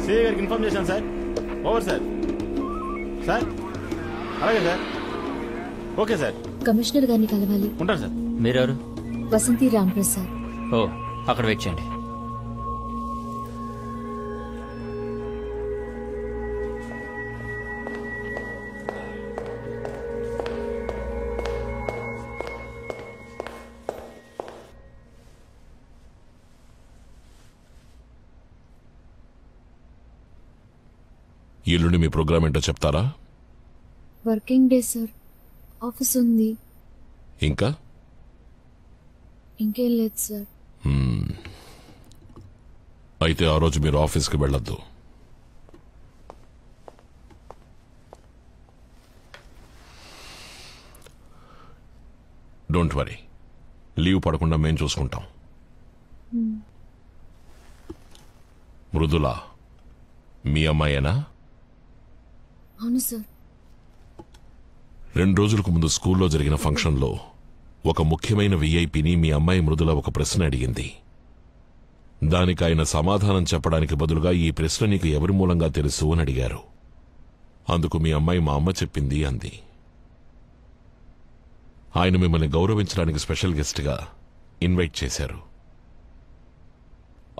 CI గారికి inform చేశాను sir. Over sir. Sir అలాగే సార్. Okay sir. కమిషనర్ గారిని కలవాలి. ఉంటాను సార్. మీరెవరు? వసంతి రాంప్రసాద్. ఓ, అక్కడ వెయిట్ చేయండి. ఎల్లుండి మీ ప్రోగ్రామ్ ఏంటో చెప్తారా? వర్కింగ్ డే సార్, ఆఫీస్ ఉంది. ఇంకా ఇంకేం లేదు సార్. అయితే ఆ రోజు మీరు ఆఫీస్కి వెళ్ళొద్దు. డోంట్ వరీ, లీవ్ పడకుండా మేం చూసుకుంటాం. మృదుల మీ అమ్మాయేనా? అవును సార్. 2 రోజులకు ముందు స్కూల్లో జరిగిన ఫంక్షన్లో ఒక ముఖ్యమైన విఐపిని మీ అమ్మాయి మృదుల ఒక ప్రశ్న అడిగింది. దానికి ఆయన సమాధానం చెప్పడానికి బదులుగా ఈ ప్రశ్న నీకు ఎవరి మూలంగా తెలుసు అని అడిగారు. అందుకు మీ అమ్మాయి మా అమ్మ చెప్పింది అంది. ఆయన మిమ్మల్ని గౌరవించడానికి స్పెషల్ గెస్ట్గా ఇన్వైట్ చేశారు.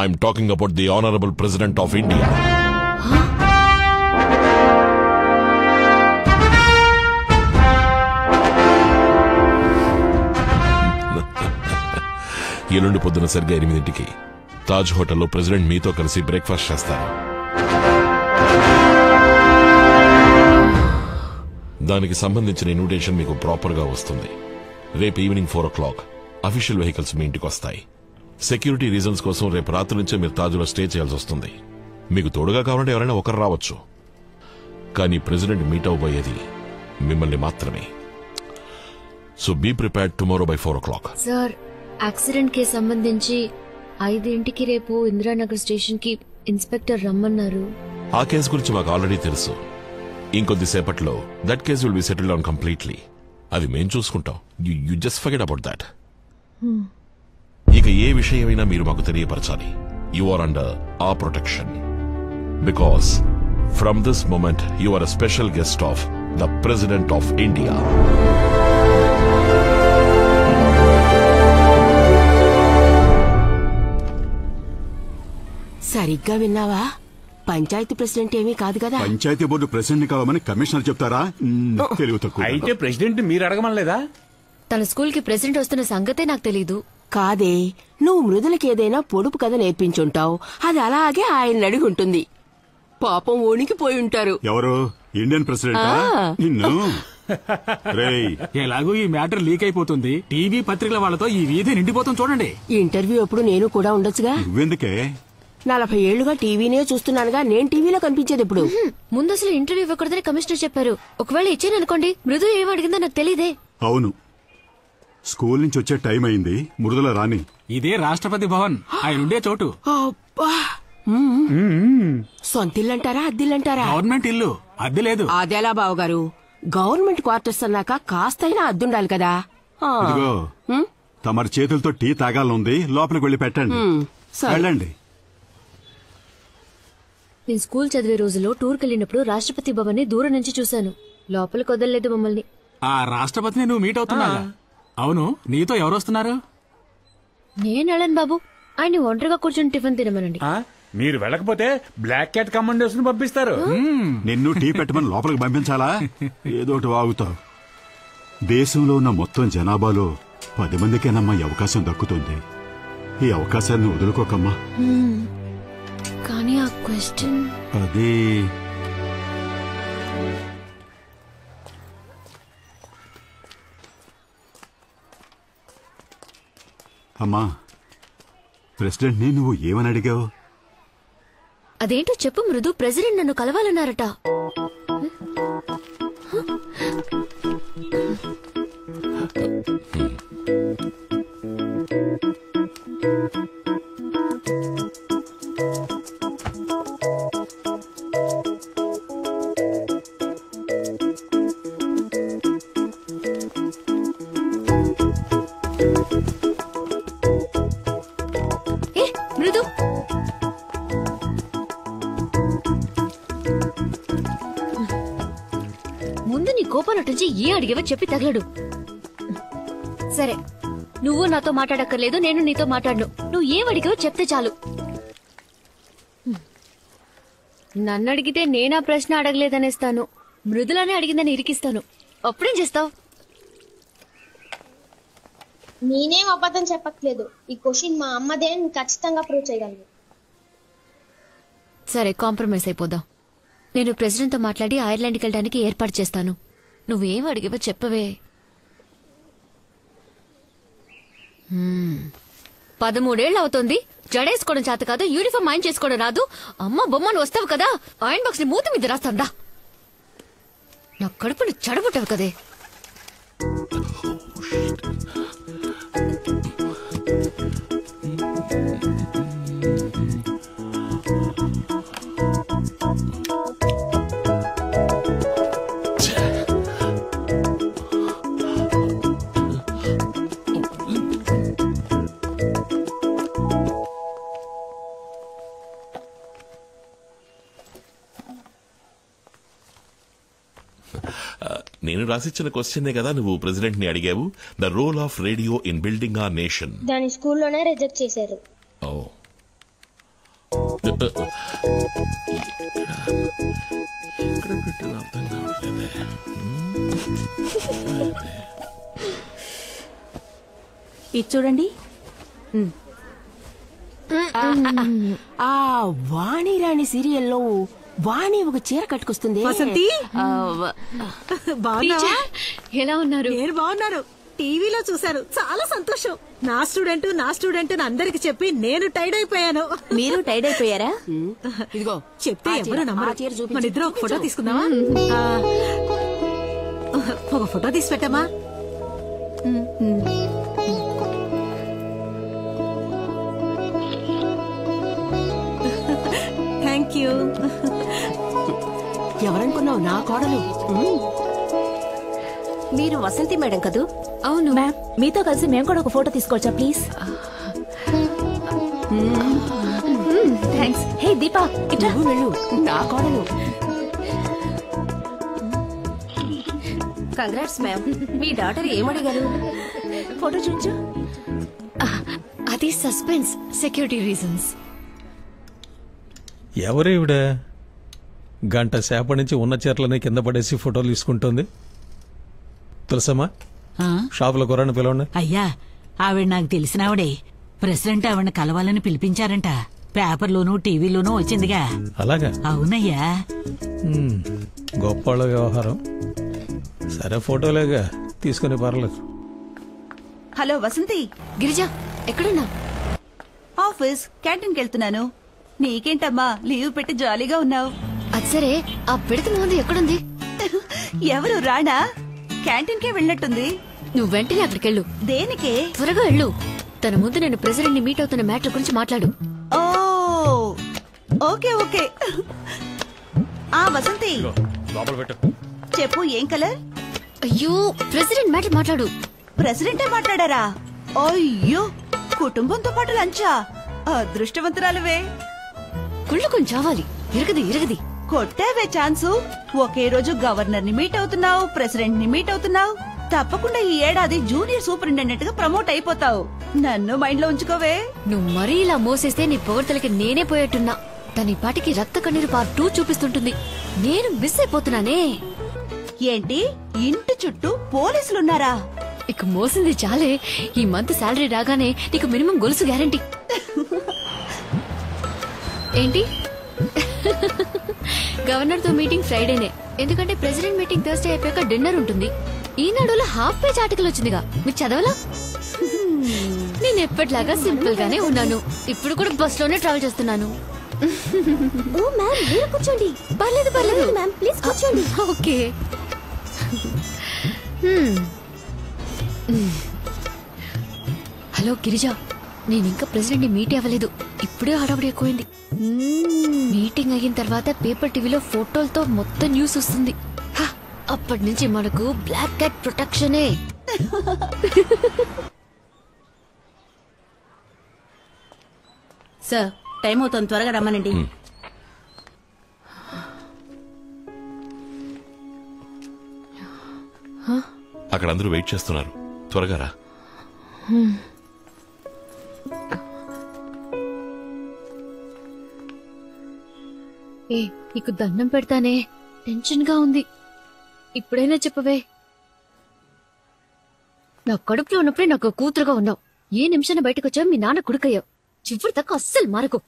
I'm talking about the honourable president of India. ఎల్లుండి పొద్దున సరిగ్గా 8ంటికి తాజ్ హోటల్లో ప్రెసిడెంట్ మీతో కలిసి బ్రేక్ఫాస్ట్ చేస్తారు. దానికి సంబంధించిన ఇన్విటేషన్ మీకు ప్రాపర్గా వస్తుంది. రేపు ఈవినింగ్ 4 o'clock అఫీషియల్ వెహికల్స్ మీ ఇంటికి వస్తాయి. సెక్యూరిటీ రీజన్స్ కోసం రేపు రాత్రి నుంచే మీరు తాజ్లో స్టే చేయాల్సి వస్తుంది. మీకు తోడుగా కావాలంటే ఎవరైనా ఒకరు రావచ్చు, కానీ ప్రెసిడెంట్ మీట్ అవబోయేది మిమ్మల్ని మాత్రమే. So be prepared tomorrow by 4 o'clock. Sir, accident కి సంబంధించి 5ంటికి రేపు ఇందిరానగర్ స్టేషన్ కి ఇన్స్పెక్టర్ రమ్మన్నారు. ఆ కేసు గురించి మాకు ఆల్రెడీ తెలుసు. ఇంకొద్దిసేపట్లో that case will be settled on completely. అది మేం చూసుకుంటాం. You just forget about that. ఇక ఏ విషయమైనా మీరు మాకు తెలియపరచాలి. యు ఆర్ అండర్ ఆ protection. Because from this moment you are a special guest of the president of India. సరిగ్గా విన్నావా? పంచాయతీ ప్రెసిడెంట్ ఏమీ కాదు కదా. పంచాయతీ బోర్డు ప్రెసిడెంట్ కావాలని కమిషనర్ చెప్తారా? తెలివి తక్కువ. అయితే ప్రెసిడెంట్ మీరు అడగమనలేదా? తన స్కూల్ కి ప్రెసిడెంట్ వస్తున్న సంగతే నాకు తెలీదు. కాదే, నువ్వు మృదులకి ఏదైనా పొడుపు కథ నేర్పించుంటావు. అది అలాగే ఆయన అడిగి ఉంటుంది. పాపం వణికిపోయి ఉంటారు. ఎవరు? Indian president? నిన్ను రేయ్, ఎలాగూ ఈ మ్యాటర్ లీక్ అయిపోతుంది. టీవీ పత్రికల వాళ్ళతో ఈ వీధి నిండిపోతుంది చూడండి. ఇంటర్వ్యూ అప్పుడు నేను కూడా ఉండొచ్చుగా. నువ్వెందుకే? 40 ఏళ్లుగా టీవీనే చూస్తున్నానుగా. నేను టీవీలో కనిపించేది ఇప్పుడు. ముందు అసలు ఇంటర్వ్యూ ఇవ్వకూడదని కమిషనర్ చెప్పారు. ఒకవేళ ఇచ్చాననుకోండి, మృదు ఏమడిగిందో నాకు తెలీదే. అవును, స్కూల్ నుంచి వచ్చే టైం అయింది. మృదుల రాని. ఇదే రాష్ట్రపతి భవన్, ఆయన ఉండే చోటు. సొంతిల్లంటారా అద్దిల్లంటారా? గవర్నమెంట్ ఇల్లు, అద్దె లేదు. అదెలా బావగారు? గవర్నమెంట్ క్వార్టర్స్ అన్నాక కాస్తైనా అద్దుండాలి కదా. ఇదిగో, తమరి చేతులతో టీ తాగాలనుంది. లోపలికి వెళ్ళి పెట్టండి. వెళ్ళండి. నేను స్కూల్ చదివే రోజుల్లో టూర్కి వెళ్ళినప్పుడు రాష్ట్రపతి భవన్ ని దూరం నుంచి చూశాను. లోపలికి వదలలేదు మమ్మల్ని. ఆ రాష్ట్రపతిని నువ్వు మీట్ అవుతున్నా? అవును, నీతో ఎవరు వస్తున్నారు? నేను వెళ్ళను బాబు. ఆయన ఒంటరిగా కూర్చొని టిఫిన్ తినమనండి. మీరు వెళ్ళకపోతే బ్లాక్ క్యాట్ కమాండర్స్ ని పంపిస్తారు. నిన్ను టీ పెట్టమని లోపలికి పంపించాలా? ఏదోటి వాగుతావు. దేశంలో ఉన్న మొత్తం జనాభాలో 10 మందికేనమ్మా ఈ అవకాశం దక్కుతుంది. ఈ అవకాశాన్ని వదులుకోకమ్మా. కానీ ఆ క్వశ్చన్ అది అమ్మా, ప్రెసిడెంట్ ని నువ్వు ఏమని అడిగావు? అదేంటో చెప్పు మృదు. ప్రెసిడెంట్ నన్ను కలవాలన్నారట. కోపం నుంచి ఏ అడిగేవో చెప్పి తగలడు. సరే, నువ్వు నాతో మాట్లాడక్కర్లేదు, నేను నీతో మాట్లాడను. నువ్వు ఏం అడిగావో చెప్తే చాలు. నన్ను అడిగితే నేనా ప్రశ్న అడగలేదనేస్తాను, మృదులానే అడిగిందని ఇరికిస్తాను. అప్పుడేం చేస్తావు? నేనేం అబద్ధం చెప్పట్లేదు. ఈ క్వశ్చన్ మా అమ్మదే, నేను ఖచ్చితంగా ప్రూవ్ చేయగలను. సరే, కాంప్రమైజ్ అయిపోదాం. నేను ప్రెసిడెంట్ తో మాట్లాడి ఐర్లాండ్కి వెళ్ళడానికి ఏర్పాటు చేస్తాను. నువ్వేం అడిగావో చెప్పవే. 13 ఏళ్ళు అవుతోంది, జడేసుకోవడం చేత కాదు, యూనిఫామ్ ఆయన చేసుకోవడం రాదు. అమ్మ బొమ్మను వస్తావు కదా, ఆయన బాక్స్ ని మూతి మీద రాస్తాందా. నా కడుపుని చెడబుట్టావు కదే. నేను రాసిచ్చిన క్వశ్చనే కదా నువ్వు ప్రెసిడెంట్ ని అడిగావు. The role of radio in building our nation. దాని స్కూల్లోనే రిజెక్ట్ చేశారు. ఇది చూడండి. ఆ వాణిరాణి సీరియల్లో వాణి ఒక చీర కట్టుకొస్తుంది. వసంతి, బాగున్నావా? ఎలా ఉన్నారు? నేను బాగున్నాను. టీవీలో చూశాను, చాలా సంతోషం. నా స్టూడెంట్ అందరికి చెప్పి నేను టైడ్ అయిపోయాను. మీరు టైడ్ అయిపోయారా? ఇదిగో చెప్తే ఎవరు నమ్మరు. మన ఇద్దరు ఒక ఫోటో తీసుకుందామా? ఒక ఫోటో తీసి పెట్టమ్మా. Thank you. ఎవరనుకున్నావు? నా కోడలు. మీరు వసంతి మేడం కదూ? అవును మ్యామ్, మీతో కలిసి మేము కూడా ఒక ఫోటో తీసుకోవచ్చా ప్లీజ్? థ్యాంక్స్. హే దీపా, ఇట్లా వెళ్ళు. నా కోడలు. Congrats ma'am. మీ డాటర్ ఏమడిగారు? ఫోటో చూపించు. అది సస్పెన్స్, సెక్యూరిటీ రీజన్స్. ఎవరేవిడ గంట సేపటి నుంచి ఉన్న చీరలని కింద పడేసి ఫోటోలు తీసుకుంటోంది? తెలుసమ్మా, షాపులో కుర్రాన్ని పిలవండి. అయ్యా, ఆవిడ నాకు తెలిసినావిడే. ప్రెసిడెంట్ ఆవిడని కలవాలని పిలిపించారంట. పేపర్లోనూ టీవీలోనూ వచ్చిందిగా. అలాగా? అవునయ్యా. గొప్ప వ్యవహారం. సరే, ఫోటోలేగా తీసుకుని పర్లేదు. హలో వసంతి. గిరిజ, ఎక్కడున్నా? ఆఫీస్ క్యాంటీన్కి వెళ్తున్నాను. నీకేంటమ్మా లీవ్ పెట్టి జాలీగా ఉన్నావు? అది సరే, ఆ పిడత ముందు ఎక్కడుంది? ఎవరు రాణా? క్యాంటీన్కే వెళ్ళినట్టుంది. నువ్వు వెంటనే అక్కడికెళ్ళు. దేనికే? త్వరగా వెళ్ళు. తన ముందు నేను ప్రెసిడెంట్ ని మీట్ అవుతున్న మ్యాటర్ గురించి మాట్లాడు. ఓ ఓకే ఓకే. ఆ వసంతి, చెప్పు, ఏం కలర్? అయ్యో, ప్రెసిడెంట్ మ్యాటర్ మాట్లాడు. ప్రెసిడెంటే మాట్లాడారా? అయ్యో, కుటుంబంతో పాటు లంచా? అదృష్టవంతురాలువే. కుళ్ళు కొంచెం చావాలి. ఇరగది కొట్టావే ఛాన్సు. ఒకే రోజు గవర్నర్ ని మీట్ అవుతున్నావు, ప్రెసిడెంట్ ని మీట్ అవుతున్నావు. తప్పకుండా ఈ ఏడాది జూనియర్ సూపరింటెండెంట్ గా ప్రమోట్ అయిపోతావు. నన్ను మైండ్ లో ఉంచుకోవే. నువ్వు మరీ ఇలా మోసేస్తే నీ పొగడ్తలకి నేనే పోయేట్టున్నా. తన పాటికి రక్త కన్నీరు పార్ట్ 2 చూపిస్తుంటుంది. నేను మిస్ అయిపోతున్నానే. ఏంటి, ఇంటి చుట్టూ పోలీసులున్నారా? ఇక మోసింది చాలే. ఈ మంత్ శాలరీ రాగానే నీకు మినిమం గొలుసు గ్యారంటీ. ఏంటి? గవర్నర్ తో మీటింగ్ ఫ్రైడేనే, ఎందుకంటే ప్రెసిడెంట్ మీటింగ్ థర్స్డే అయిపోయాక డిన్నర్ ఉంటుంది. ఈనాడులో హాఫ్ పేజ్ ఆర్టికల్ వచ్చిందిగా, మీకు చదవలా? నేను ఎప్పటిలాగా సింపుల్ గానే ఉన్నాను. ఇప్పుడు కూడా బస్ లోనే ట్రావెల్ చేస్తున్నాను. కూర్చోండి. పర్లేదు మ్యామ్, ప్లీజ్ కూర్చోండి. ఓకే. హలో గిరిజ, నేను ఇంకా ప్రెసిడెంట్ ని మీట్ అవ్వలేదు. ఇప్పుడే హడావుడి ఎక్కువైంది. మీటింగ్ అయిన తర్వాత పేపర్ టీవీలో ఫోటోలతో మొత్తం న్యూస్ వస్తుంది. అప్పటి నుంచి మనకు బ్లాక్ క్యాట్ ప్రొటెక్షనే. సార్, టైం అవుతుంది, త్వరగా రమ్మనండి. అక్కడ అందరూ వెయిట్ చేస్తున్నారు, త్వరగా రా. ఏ నీకు దండం పెడతానే, టెన్షన్ గా ఉంది. ఇప్పుడైనా చెప్పవే. నా కడుపులో ఉన్నప్పుడే నాకు కూతురుగా ఉన్నావు. ఏ నిమిషాన్ని బయటకు వచ్చావు మీ నాన్న కొడుకయ్యావు. చివరి దాకా అస్సలు మారకు.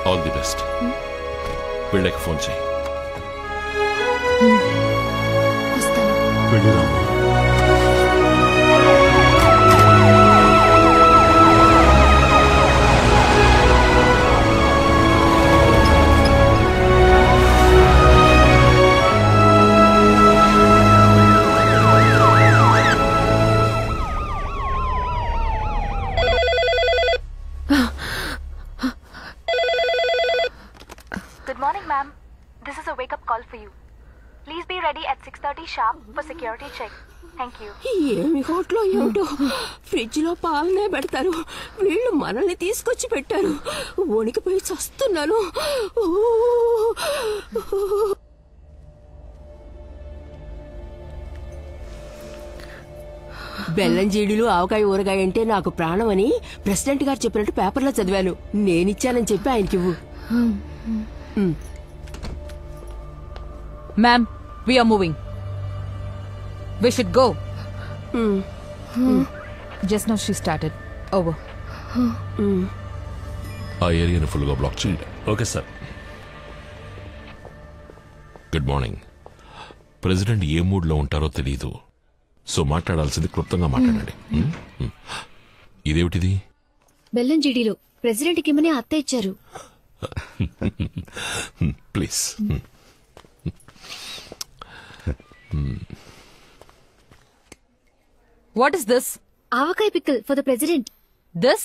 All the best. వీళ్ళకి ఫోన్ చేయి. Good morning, ma'am. This is a wake-up call for you. Please be ready at 6:30 sharp for security check. Thank you. ఏమి హోటలో ఏమిటో, ఫ్రిడ్జ్ లో పాలనే పెడతారు. వీళ్ళు మనల్ని తీసుకొచ్చి పెట్టారు. వణికిపోయి చస్తున్నాను. బెల్లం జీడులు ఆవకాయ ఊరగాయ అంటే నాకు ప్రాణం అని ప్రెసిడెంట్ గారు చెప్పినట్టు పేపర్లో చదివాను. నేనిచ్చానని చెప్పి ఆయనకివ్వు. Ma'am, we are moving. We should go. Just now she started. Over. ఆ ఏరియాను ఫుల్గా బ్లాక్ చేయండి. Okay sir. Good morning. President ఏ మూడ్ లో ఉంటారో తెలియదు, సో మాట్లాడాల్సింది క్లుప్తంగా మాట్లాడండి. ఇదేమిటిది? బెల్లం జీడీలో ప్రెసిడెంట్ కి ఇమ్మని అత్త ఇచ్చారు. Please. What is this? Avakaya pickle for the president. This?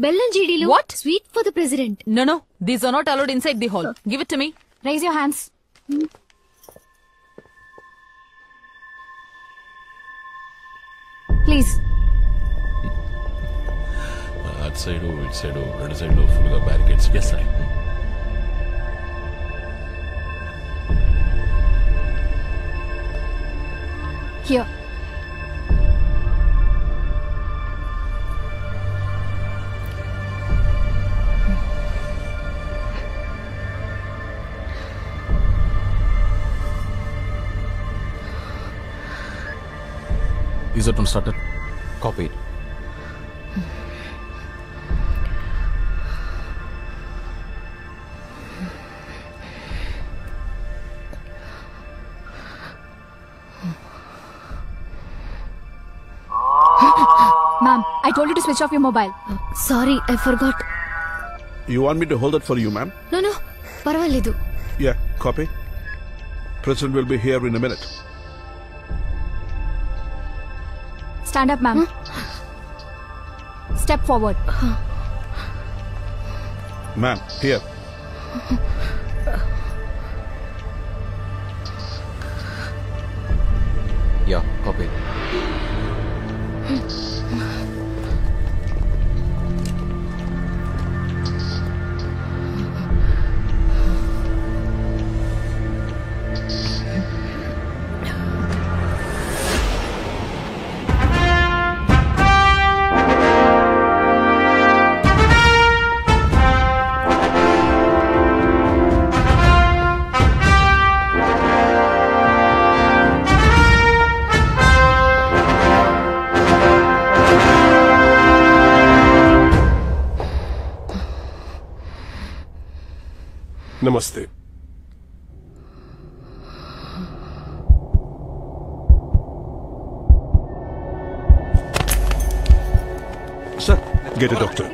బెల్లం జీడీలు. What? Sweet for the president. No. These are not allowed inside the hall. Give it to me. Raise your hands. Please. అటు side ఇటు side రెండు సైడ్లో ఫుల్గా barricades. Yes sir. Here. User tone started. Copied. Ma'am, I told you to switch off your mobile. Sorry, I forgot. You want me to hold it for you, ma'am? No, పర్వాలేదు. Yeah, copy. President will be here in a minute. Stand up, ma'am. Step forward. Ma'am, here. Yeah, copy. Namaste. Sir, get a doctor.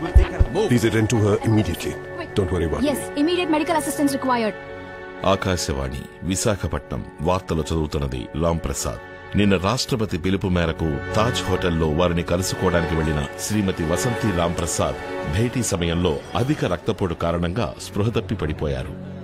Please attend to her immediately. Don't worry about Yes, immediate medical assistance required. Akashvani Visakhapatnam వార్తలు చదువుతున్నది రామ్ ప్రసాద్. నిన్న రాష్ట్రపతి పిలుపు మేరకు తాజ్ హోటల్లో వారిని కలుసుకోవడానికి వెళ్లిన శ్రీమతి వసంతి రాంప్రసాద్ భేటీ సమయంలో అధిక రక్తపోటు కారణంగా స్పృహ తప్పి పడిపోయారు.